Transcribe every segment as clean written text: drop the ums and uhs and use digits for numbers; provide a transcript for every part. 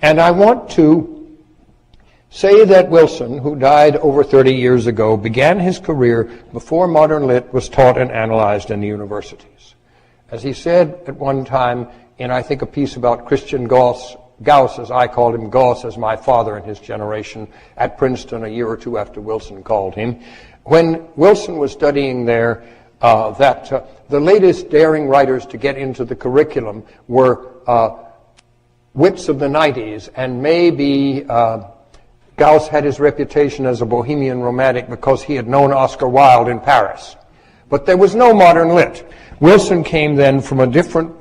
And I want to say that Wilson, who died over 30 years ago, began his career before modern lit was taught and analyzed in the universities. As he said at one time in, I think, a piece about Christian Gauss, as I called him, Gauss as my father in his generation, at Princeton a year or two after Wilson called him, when Wilson was studying there, that the latest daring writers to get into the curriculum were wits of the 90s, and maybe Gauss had his reputation as a bohemian romantic because he had known Oscar Wilde in Paris. But there was no modern lit. Wilson came then from a different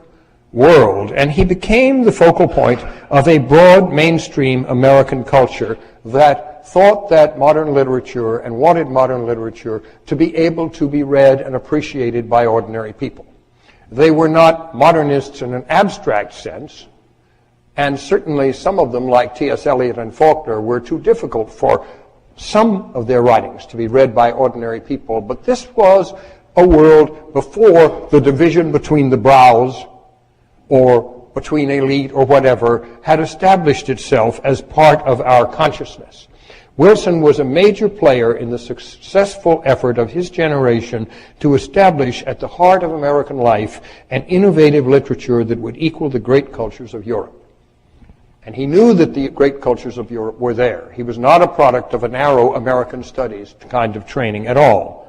world, and he became the focal point of a broad mainstream American culture that thought that modern literature and wanted modern literature to be able to be read and appreciated by ordinary people. They were not modernists in an abstract sense, and certainly some of them, like T.S. Eliot and Faulkner, were too difficult for some of their writings to be read by ordinary people. But this was a world before the division between the brows or between elite or whatever had established itself as part of our consciousness. Wilson was a major player in the successful effort of his generation to establish at the heart of American life an innovative literature that would equal the great cultures of Europe. And he knew that the great cultures of Europe were there. He was not a product of a narrow American studies kind of training at all.